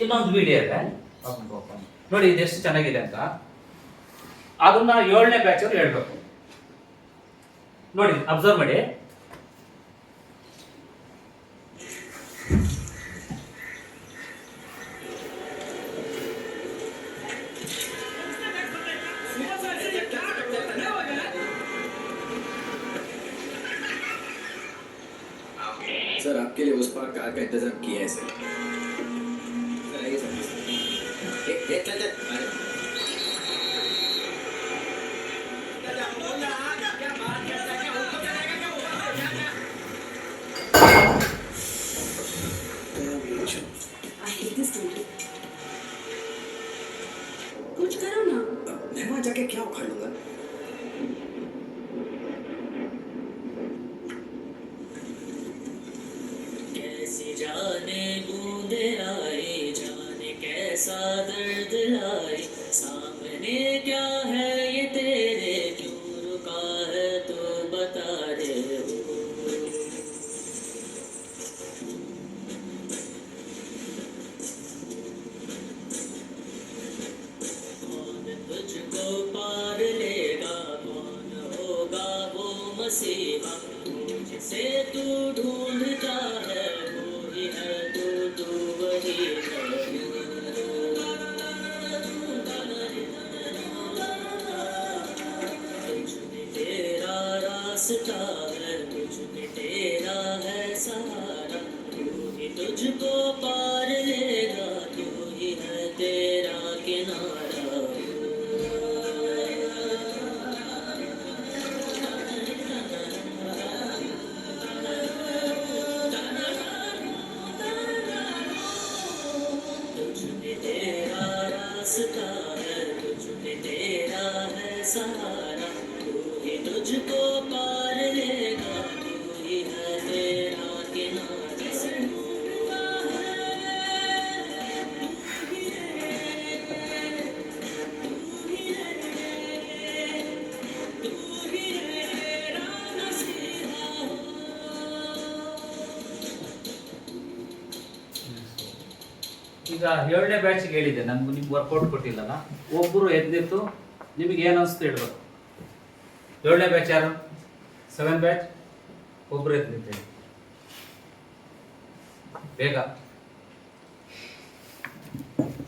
ಇನ್ನೊಂದು ವಿಡಿಯೋ ಇದೆ ನೋಡಿ, ಇದು ಎಷ್ಟು ಚೆನ್ನಾಗಿದೆ ಅಂತ. ಅದನ್ನ 7ನೇ ಬ್ಯಾಚ್ ಅವ್ರು ಹೇಳ್ಬೇಕು. ನೋಡಿ, ಅಬ್ಸರ್ವ್ ಮಾಡಿ. सर आपके लिए उस पार कार का इंतजाम किया है सर। आइए सर। चल कुछ करो ना। मैं वहां जाके क्या उखाड़ लूंगा? कैसी जाने बूंदे आए, जाने कैसा दर्द लाए, सामने क्या है ये तेरे, क्यों रुका है तो बता दे। कौन तुझको पार लेगा, कौन होगा वो मसीहा, जिसे तू ढूंढता है वो ही है, तू वही है। तुझ में तेरा रास्ता है, तुझ में तेरा है सहारा, तू ही तुझको पार लेगा, तू ही है तेरा किनारा। तुझमें तेरा रास्ता है, तुझमें तेरा है सहारा, तू ही तुझको पार लेगा, तू ही है तेरा किनारा। ಈಗ 7ನೇ ಬ್ಯಾಚ್ಗೆ ಹೇಳಿದ್ದೆ, ನಮ್ಗೆ ನಿಮ್ಗೆ ವರ್ಕೌಟ್ ಕೊಟ್ಟಿಲ್ಲಲ್ಲ. ಒಬ್ಬರು ಎದ್ದಿತ್ತು, ನಿಮಗೆ ಏನು ಅನಿಸ್ತು ಹೇಳ್ಬೇಕು. 7ನೇ ಬ್ಯಾಚ್ ಯಾರು? 7 ಬ್ಯಾಚ್ ಒಬ್ಬರು ಎದ್ದು ನಿಂತೇಳಿ ಬೇಗ.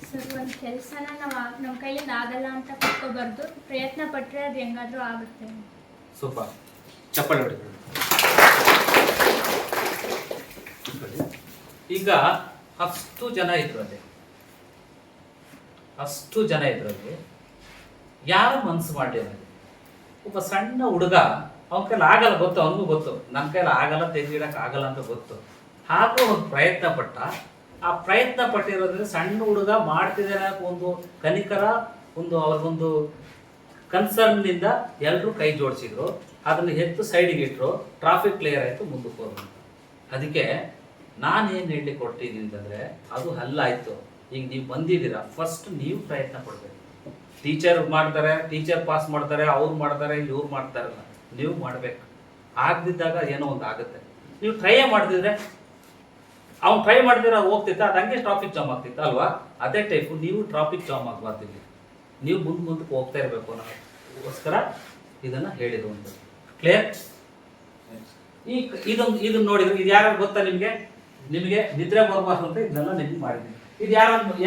ಸರ್, ಒಂದು ಕೆಲಸನ ನಮ್ಮ ಕೈಯಿಂದ ಆಗಲ್ಲ ಅಂತ ಕೂತ್ಕೋಬಾರ್ದು, ಪ್ರಯತ್ನ ಪಟ್ಟರೆ ಅದು ಹೆಂಗಾದ್ರೂ ಆಗುತ್ತೆ. ಸೂಪರ್, ಚಪ್ಪಲಿ ಹೊಡಿ. ಈಗ ಅಷ್ಟು ಜನ ಇದ್ರಲ್ಲಿ ಯಾರು ಮನಸ್ಸು ಮಾಡಿರೋದು? ಒಬ್ಬ ಸಣ್ಣ ಹುಡುಗ, ಅವನ ಕೈಲಿ ಆಗಲ್ಲ ಗೊತ್ತು, ಅವನಿಗೂ ಗೊತ್ತು ನನ್ನ ಕೈಲಿ ಆಗಲ್ಲ, ತೆಗೆದಿಡಕ್ಕೆ ಆಗಲ್ಲ ಅಂತ ಗೊತ್ತು. ಹಾಗೂ ಒಂದು ಪ್ರಯತ್ನ ಪಟ್ಟ. ಆ ಪ್ರಯತ್ನ ಪಟ್ಟಿರೋದ್ರಿಂದ ಸಣ್ಣ ಹುಡುಗ ಮಾಡ್ತಿದ್ದಾನೆ ಒಂದು ಕನಿಕರ, ಒಂದು ಅವ್ರಿಗೊಂದು ಕನ್ಸರ್ನ್ನಿಂದ ಎಲ್ಲರೂ ಕೈ ಜೋಡಿಸಿದ್ರು. ಅದನ್ನು ಎತ್ತು ಸೈಡಿಗೆ ಇಟ್ಟರು, ಟ್ರಾಫಿಕ್ ಕ್ಲಿಯರ್ ಆಯಿತು, ಮುಂದಕ್ಕೆ ಹೋದ್ರು. ಅದಕ್ಕೆ ನಾನೇನು ಹೇಳಲಿಕ್ಕೆ ಕೊಡ್ತೀನಿ ಅಂತಂದರೆ, ಅದು ಹಲ್ಲಾಯಿತು. ಈಗ ನೀವು ಬಂದಿದ್ದೀರಾ, ಫಸ್ಟ್ ನೀವು ಪ್ರಯತ್ನ ಪಡಬೇಕು. ಟೀಚರ್ ಮಾಡ್ತಾರೆ, ಟೀಚರ್ ಪಾಸ್ ಮಾಡ್ತಾರೆ, ಅವ್ರು ಮಾಡ್ತಾರೆ, ಇವ್ರು ಮಾಡ್ತಾರಲ್ಲ, ನೀವು ಮಾಡಬೇಕು. ಆಗದಿದ್ದಾಗ ಏನೋ ಒಂದು ಆಗುತ್ತೆ. ನೀವು ಟ್ರೈ ಮಾಡ್ತಿದ್ರೆ, ಅವ್ನು ಟ್ರೈ ಮಾಡ್ತಿದ್ರೆ ಹೋಗ್ತಿತ್ತ, ಅದು ಹಂಗೆ ಟ್ರಾಫಿಕ್ ಜಾಮ್ ಆಗ್ತಿತ್ತು ಅಲ್ವಾ? ಅದೇ ಟೈಪು ನೀವು ಟ್ರಾಫಿಕ್ ಜಾಮ್ ಆಗಬಾರ್ದಿಲ್ಲ, ನೀವು ಮುಂದಕ್ಕೆ ಹೋಗ್ತಾ ಇರಬೇಕು ಅನ್ನೋದಕ್ಕೋಸ್ಕರ ಇದನ್ನು ಹೇಳಿದ್ರು ಅಂತ. ಕ್ಲಿಯರ್? ಇದನ್ನು ನೋಡಿದ್ರೆ ಇದು ಯಾರು ಗೊತ್ತಾ ನಿಮಗೆ? ನಿದ್ರೆ ಬರಬಾರ್ದು ಅಂತ ಇದನ್ನೆಲ್ಲ ನಿಮ್ಗೆ ಮಾಡಿದ್ದೀನಿ. ಇದು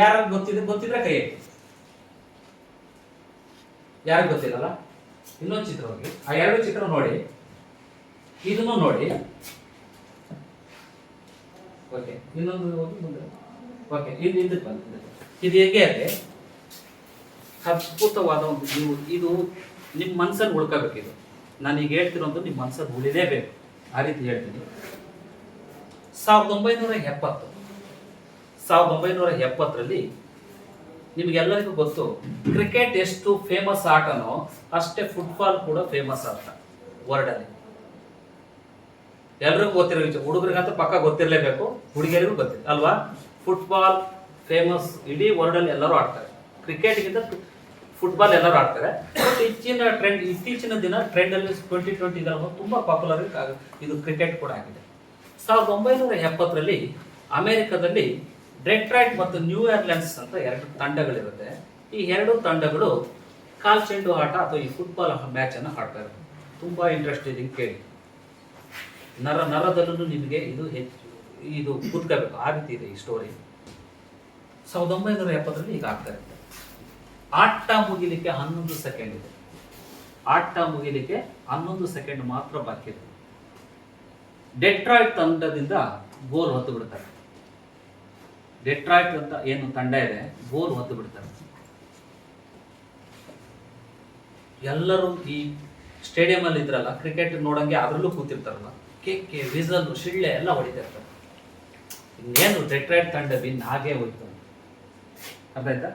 ಯಾರು ಗೊತ್ತಿದ್ರೆ ಕೈ ಎತ್ತಿ. ಯಾರಿಗೆ ಗೊತ್ತಿರಲ್ಲ? ಇನ್ನೊಂದು ಚಿತ್ರ ಹೋಗಿ, ಆ 2 ಚಿತ್ರ ನೋಡಿ, ಇದನ್ನು ನೋಡಿ. ಓಕೆ, ಇನ್ನೊಂದು ಹೋಗಿ ಮುಂದೆ. ಓಕೆ, ಇದಕ್ಕೆ ಬಂದು ಇದು ಹೇಗೆ ಅಂದರೆ ಅದ್ಭುತವಾದ ಒಂದು, ಇದು ನಿಮ್ಮ ಮನಸ್ಸನ್ನು ಉಳ್ಕೋಬೇಕು. ಇದು ನಾನೀಗ ಹೇಳ್ತಿರೋದು ನಿಮ್ಮ ಮನಸ್ಸನ್ನು ಉಳಿಲೇಬೇಕು, ಆ ರೀತಿ ಹೇಳ್ತೀನಿ. 1970ರಲ್ಲಿ ನಿಮಗೆಲ್ಲರಿಗೂ ಗೊತ್ತು, ಕ್ರಿಕೆಟ್ ಎಷ್ಟು ಫೇಮಸ್ ಆಟನೋ ಅಷ್ಟೇ ಫುಟ್ಬಾಲ್ ಕೂಡ ಫೇಮಸ್ ಆಟ ವರ್ಲ್ಡಲ್ಲಿ. ಎಲ್ರಿಗೂ ಗೊತ್ತಿರೋ ವಿಷಯ, ಹುಡುಗರಿಗಂತೂ ಪಕ್ಕ ಗೊತ್ತಿರಲೇಬೇಕು, ಹುಡುಗಿಯರಿಗೂ ಗೊತ್ತಿದೆ ಅಲ್ವಾ? ಫುಟ್ಬಾಲ್ ಫೇಮಸ್, ಇಡೀ ವರ್ಲ್ಡಲ್ಲಿ ಎಲ್ಲರೂ ಆಡ್ತಾರೆ. ಕ್ರಿಕೆಟ್ಗಿಂತ ಫುಟ್ಬಾಲ್ ಎಲ್ಲರೂ ಆಡ್ತಾರೆ. ಬಟ್ ಇತ್ತೀಚಿನ ದಿನ ಟ್ರೆಂಡಲ್ಲಿ 2020 ತುಂಬ ಪಾಪ್ಯುಲರ್ ಇದು ಕ್ರಿಕೆಟ್ ಕೂಡ ಆಗಿದೆ. 1970ರಲ್ಲಿ ಅಮೆರಿಕದಲ್ಲಿ ಡೆಟ್ರಾಯ್ಟ್ ಮತ್ತು ನ್ಯೂ ಏರ್ಲೆನ್ಸ್ ಅಂತ 2 ತಂಡಗಳಿರುತ್ತೆ. ಈ 2 ತಂಡಗಳು ಕಾಲ್ ಚೆಂಡು ಆಟ ಅಥವಾ ಈ ಫುಟ್ಬಾಲ್ ಮ್ಯಾಚ್ ಅನ್ನು ಆಡ್ತಾ ಇರುತ್ತೆ. ತುಂಬಾ ಇಂಟ್ರೆಸ್ಟಿಂಗ್, ಕೇಳಿ. ನರದಲ್ಲೂ ನಿಮಗೆ ಇದು ಕೂತ್ಕೋಬೇಕು, ಆ ರೀತಿ ಇದೆ ಈ ಸ್ಟೋರಿ. 1970ರಲ್ಲಿ ಈಗ ಆಗ್ತಾ ಇರುತ್ತೆ. ಆಟ ಮುಗಿಲಿಕ್ಕೆ 11 ಸೆಕೆಂಡ್ ಇದೆ. ಆಟ ಮುಗಿಲಿಕ್ಕೆ 11 ಸೆಕೆಂಡ್ ಮಾತ್ರ ಬಾಕಿ ಇದೆ. ಡೆಟ್ರಾಯ್ಟ್ ತಂಡದಿಂದ ಗೋಲ್ ಹೊತ್ತು ಬಿಡ್ತಾರೆ. ಡೆಟ್ರಾಯ್ಟ್ ಅಂತ ಏನು ತಂಡ ಇದೆ, ಗೋಲ್ ಹೊತ್ತು ಬಿಡ್ತಾರೆ. ಎಲ್ಲರೂ ಈ ಸ್ಟೇಡಿಯಂ ಅಲ್ಲಿ ಇದ್ರಲ್ಲ, ಕ್ರಿಕೆಟ್ ನೋಡಂಗೆ ಅದರಲ್ಲೂ ಕೂತಿರ್ತಾರಲ್ಲ, ಕೇಕೆ ವಿಸಲ್ ಶಿಳ್ಳೆ ಎಲ್ಲ ಹೊಡಿತಾ ಇರ್ತಾರೆ. ಇನ್ನೇನು ಡೆಟ್ರಾಯ್ಟ್ ತಂಡ ವಿನ್ ಹಾಗೆ ಹೋಯ್ತು. ಅರ್ಥ ಆಯ್ತಾ?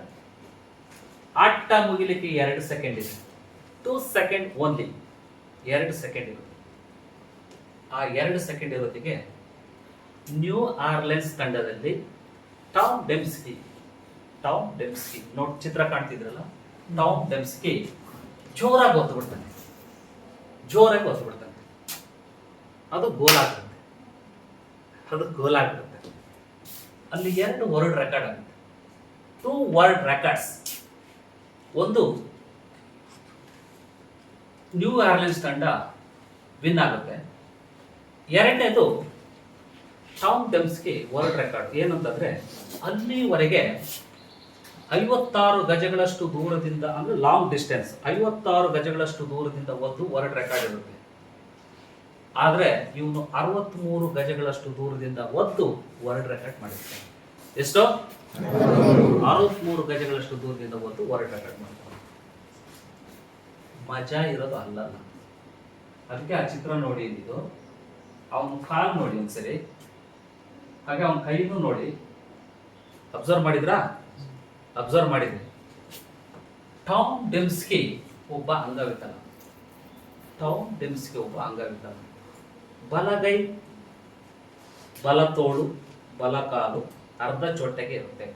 ಆಟ ಮುಗಿಲಿಕ್ಕೆ 2 ಸೆಕೆಂಡ್ ಇದೆ. 2 ಸೆಕೆಂಡ್ ಓನ್ಲಿ, 2 ಸೆಕೆಂಡ್ ಇರುತ್ತೆ. ಆ 2 ಸೆಕೆಂಡ್ ಇರೋದಿಗೆ ನ್ಯೂ ಆರ್ಲೆನ್ಸ್ ತಂಡದಲ್ಲಿ ಟಾಮ್ ಡೆಮ್ಸ್ಕಿ ನೋಡಿ, ಚಿತ್ರ ಕಾಣ್ತಿದ್ರಲ್ಲ, ಟಾಮ್ ಡೆಮ್ಸ್ಕಿ ಜೋರಾಗಿ ಒತ್ತು ಬಿಡ್ತಾನೆ. ಅದು ಗೋಲ್ ಆಗ್ಬಿಡುತ್ತೆ. ಅಲ್ಲಿ 2 ವರ್ಲ್ಡ್ ರೆಕಾರ್ಡ್ ಆಗುತ್ತೆ. 2 ವರ್ಲ್ಡ್ ರೆಕಾರ್ಡ್ಸ್. ಒಂದು ನ್ಯೂ ಆರ್ಲೆನ್ಸ್ ತಂಡ ವಿನ್ ಆಗುತ್ತೆ. ಎರಡನೇದು ಟಾಮ್ ಡೆಮ್ಸ್ಕಿ ವರ್ಲ್ಡ್ ರೆಕಾರ್ಡ್ ಏನಂತಂದ್ರೆ, ಅಲ್ಲಿವರೆಗೆ 56 ಗಜಗಳಷ್ಟು ದೂರದಿಂದ, ಅಂದ್ರೆ ಲಾಂಗ್ ಡಿಸ್ಟೆನ್ಸ್ 56 ಗಜಗಳಷ್ಟು ದೂರದಿಂದ ಒದ್ದು ವರ್ಲ್ಡ್ ರೆಕಾರ್ಡ್ ಇರುತ್ತೆ. ಆದ್ರೆ ಇವನು 63 ಗಜಗಳಷ್ಟು ದೂರದಿಂದ ಒದ್ದು ವರ್ಲ್ಡ್ ರೆಕಾರ್ಡ್ ಮಾಡಿರ್ತಾನೆ. ಎಷ್ಟು? 63 ಗಜಗಳಷ್ಟು ದೂರದಿಂದ ಒದ್ದು ವರ್ಲ್ಡ್ ರೆಕಾರ್ಡ್ ಮಾಡ್ತಾನೆ. ಮಜಾ ಇರೋದು ಅಲ್ಲಲ್ಲ. ಅದಕ್ಕೆ ಆ ಚಿತ್ರ ನೋಡಿ, ಇದು ಅವನ ಕಾಲ್ ನೋಡಿ ಒಂದ್ಸರಿ, ಹಾಗೆ ಅವನ ಕೈನೂ ನೋಡಿ. ಅಬ್ಸರ್ವ್ ಮಾಡಿದ್ರಾ? ಅಬ್ಸರ್ವ್ ಮಾಡಿದ್ರಿ. ಟಾಮ್ ಡೆಮ್ಸ್ಕಿ ಒಬ್ಬ ಅಂಗವಿಕಲ. ಬಲಗೈ, ಬಲ ತೋಳು, ಬಲ ಕಾಲು ಅರ್ಧ ಚೊಟ್ಟೆಗೆ ಇರುತ್ತೆ.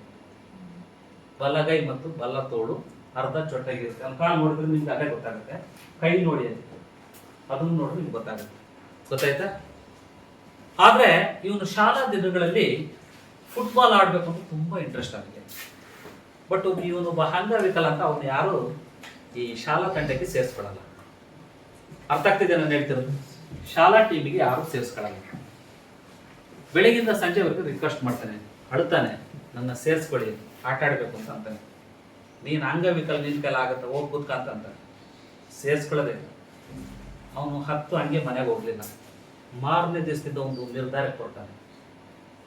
ಬಲಗೈ ಮತ್ತು ಬಲ ತೋಳು ಅರ್ಧ ಚೊಟ್ಟೆಗೆ ಇರುತ್ತೆ. ಅವ್ನ ಕಾಲು ನೋಡಿದ್ರೆ ನಿಮ್ಗೆ ಅದೇ ಗೊತ್ತಾಗುತ್ತೆ. ಕೈ ನೋಡಿ ಅದನ್ನು ನೋಡಿದ್ರೆ ನಿಮ್ಗೆ ಗೊತ್ತಾಯ್ತಾ? ಆದ್ರೆ ಇವನು ಶಾಲಾ ದಿನಗಳಲ್ಲಿ ಫುಟ್ಬಾಲ್ ಆಡ್ಬೇಕು ಅಂತ ತುಂಬಾ ಇಂಟ್ರೆಸ್ಟ್ ಆಗಿದೆ. ಬಟ್ ಇವನೊಬ್ಬ ಅಂಗವಿಕಲ ಅಂತ ಅವನು ಯಾರು ಈ ಶಾಲಾ ತಂಡಕ್ಕೆ ಸೇರಿಸ್ಕೊಳ್ಳಲ್ಲ. ಅರ್ಥ ಆಗ್ತಿದೆ ನಾನು ಹೇಳ್ತಿರೋದು? ಶಾಲಾ ಟೀಮಿಗೆ ಯಾರು ಸೇರಿಸ್ಕೊಳ್ಳಲ್ಲ. ಬೆಳಗಿಂದ ಸಂಜೆವರೆಗೂ ರಿಕ್ವೆಸ್ಟ್ ಮಾಡ್ತಾನೆ, ಅಳ್ತಾನೆ, ನನ್ನ ಸೇರಿಸ್ಕೊಳ್ಳಿ, ಆಟ ಆಡ್ಬೇಕು ಅಂತ ಅಂತಾನೆ. ನೀನು ಅಂಗವಿಕಲ, ನಿನ್ ಕೈಲ ಆಗತ್ತ, ಹೋಗಿ ಕೂತ್ಕಂತ ಅಂತ ಸೇರಿಸ್ಕೊಳ್ಳೋದೇ. ಅವನು 10 ಹಂಗೆ ಮನೆಗೆ ಹೋಗ್ಲಿಲ್ಲ. ಮಾರನೇ ದಿವಸದಿಂದ ಒಂದು ನಿರ್ಧಾರಕ್ಕೆ ಕೊಡ್ತಾನೆ.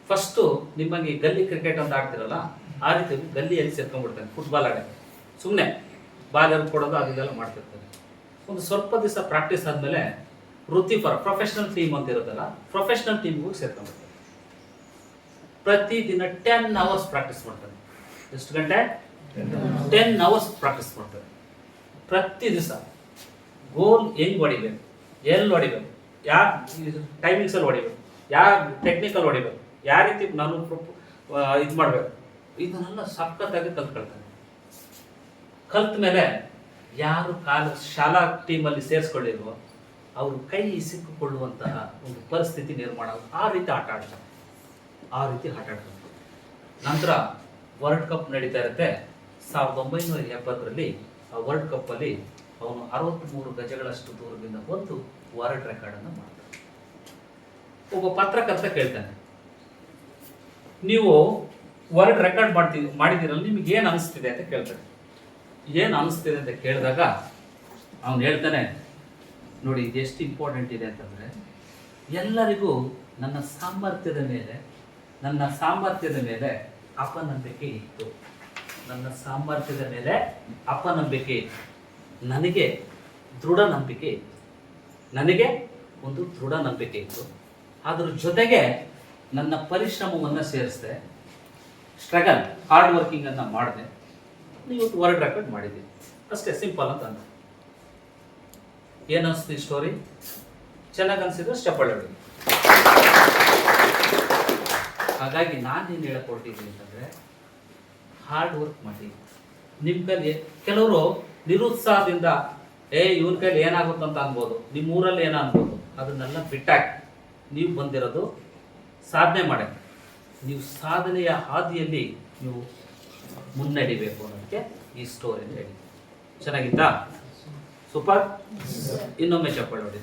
ಫಸ್ಟು ನಿಮಗೆ ಗಲ್ಲಿ ಕ್ರಿಕೆಟ್ ಅಂತ ಆಡ್ತಿರಲ್ಲ, ಆ ರೀತಿ ಗಲ್ಲಿಯಲ್ಲಿ ಸೇರ್ಕೊಂಡ್ಬಿಡ್ತಾನೆ ಫುಟ್ಬಾಲ್ ಆಡೋಕ್ಕೆ. ಸುಮ್ಮನೆ ಬಾಲ್ ಕೊಡೋದು ಅದೆಲ್ಲ ಮಾಡ್ತಿರ್ತಾನೆ. ಒಂದು ಸ್ವಲ್ಪ ದಿವಸ ಪ್ರಾಕ್ಟೀಸ್ ಆದಮೇಲೆ ಪ್ರೊಫೆಷನಲ್ ಟೀಮ್ ಅಂತ ಇರುತ್ತಲ್ಲ, ಪ್ರೊಫೆಷನಲ್ ಟೀಮ್ಗೆ ಹೋಗಿ ಸೇರ್ಕೊಂಡ್ಬಿಡ್ತಾನೆ. ಪ್ರತಿದಿನ 10 ಅವರ್ಸ್ ಪ್ರಾಕ್ಟೀಸ್ ಮಾಡ್ತಾನೆ. ಎಷ್ಟು ಗಂಟೆ? 10 ಅವರ್ಸ್ ಪ್ರಾಕ್ಟೀಸ್ ಮಾಡ್ತಾನೆ ಪ್ರತಿ ದಿವಸ. ಗೋಲ್ ಹೆಂಗ್ ಹೊಡಿಬೇಕು, ಎಲ್ಲಿ ಹೊಡಿಬೇಕು, ಯಾವ ಟೈಮಿಂಗ್ಸಲ್ಲಿ ಹೊಡಿಬೇಕು, ಯಾವ ಟೆಕ್ನಿಕಲ್ ಹೊಡಿಬೇಕು, ಯಾವ ರೀತಿ ನಾನು ಇದು ಮಾಡಬೇಕು, ಇದನ್ನೆಲ್ಲ ಸಖತ್ತಾಗಿ ಕಲ್ತ್ಕೊಳ್ತಾನೆ. ಕಲ್ತ ಮೇಲೆ ಯಾರು ಶಾಲಾ ಟೀಮಲ್ಲಿ ಸೇರಿಸ್ಕೊಳ್ಳಿಲ್ವೋ ಅವರು ಕೈ ಸಿಕ್ಕಿಕೊಳ್ಳುವಂತಹ ಒಂದು ಪರಿಸ್ಥಿತಿ ನಿರ್ಮಾಣ ಆಗುತ್ತೆ. ಆ ರೀತಿ ಆಟ ಆಡ್ತಾನೆ. ನಂತರ ವರ್ಲ್ಡ್ ಕಪ್ ನಡೀತಾ ಇರುತ್ತೆ. 1970ರಲ್ಲಿ ಆ ವರ್ಲ್ಡ್ ಕಪ್ ಅಲ್ಲಿ ಅವನು 63 ಗಜಗಳಷ್ಟು ದೂರದಿಂದ ಒಂದು ವರ್ಲ್ಡ್ ರೆಕಾರ್ಡ್ ಅನ್ನು ಮಾಡ್ತಾನೆ. ಒಬ್ಬ ಪತ್ರಕರ್ತ ಕೇಳ್ತಾನೆ, ನೀವು ವರ್ಲ್ಡ್ ರೆಕಾರ್ಡ್ ಮಾಡಿದಿರಲ್ಲ, ನಿಮ್ಗೆ ಏನು ಅನಿಸ್ತಿದೆ ಅಂತ ಕೇಳ್ತಾನೆ. ಏನು ಅನಿಸ್ತಿದೆ ಅಂತ ಕೇಳಿದಾಗ ಅವನು ಹೇಳ್ತಾನೆ, ನೋಡಿ ಇದೆಷ್ಟು ಇಂಪಾರ್ಟೆಂಟ್ ಇದೆ ಅಂತಂದರೆ, ಎಲ್ಲರಿಗೂ ನನ್ನ ಸಾಮರ್ಥ್ಯದ ಮೇಲೆ ಅಪನಂಬಿಕೆ ಇತ್ತು. ನನಗೆ ದೃಢ ನಂಬಿಕೆ ಇತ್ತು. ಅದ್ರ ಜೊತೆಗೆ ನನ್ನ ಪರಿಶ್ರಮವನ್ನು ಸೇರಿಸಿದೆ, ಸ್ಟ್ರಗಲ್, ಹಾರ್ಡ್ ವರ್ಕಿಂಗ್ ಅನ್ನು ಮಾಡಿದೆ, ಇವತ್ತು ವರ್ಲ್ಡ್ ರೆಕಾರ್ಡ್ ಮಾಡಿದ್ದೀನಿ. ಅಷ್ಟೇ, ಸಿಂಪಲ್ ಅಂತ ಅಂದ. ಏನಿಸ್ತು ಈ ಸ್ಟೋರಿ? ಚೆನ್ನಾಗಿ ಅನಿಸಿದ್ರೆ ಸ್ಟೆಪ್ಪಳ್ಳಿ ಹೊಡಿ. ಹಾಗಾಗಿ ನಾನು ಏನು ಹೇಳಕೊಟ್ಟಿದ್ದೀನಿ ಅಂತಂದರೆ, ಹಾರ್ಡ್ ವರ್ಕ್ ಮಾಡಿ. ನಿಮ್ಮ ಕೈಲಿ ಕೆಲವರು ನಿರುತ್ಸಾಹದಿಂದ ಇವನ ಕೈಲಿ ಏನಾಗುತ್ತಂತ ಅನ್ಬೋದು, ನಿಮ್ಮ ಊರಲ್ಲಿ ಏನೋ ಅನ್ಬೋದು, ಅದನ್ನೆಲ್ಲ ಬಿಟ್ಟಾಕಿ ನೀವು ಬಂದಿರೋದು ಸಾಧನೆ ಮಾಡಕ್ಕೆ, ನೀವು ಸಾಧನೆಯ ಹಾದಿಯಲ್ಲಿ ನೀವು ಮುನ್ನಡಿಬೇಕು ಅನ್ನೋದಕ್ಕೆ ಈ ಸ್ಟೋರಿ ಹೇಳಿ. ಚೆನ್ನಾಗಿತ್ತಾ? ಸೂಪರ್. ಇನ್ನೊಮ್ಮೆ ಚಪ್ಪಾಳೆ ಹೊಡಿ.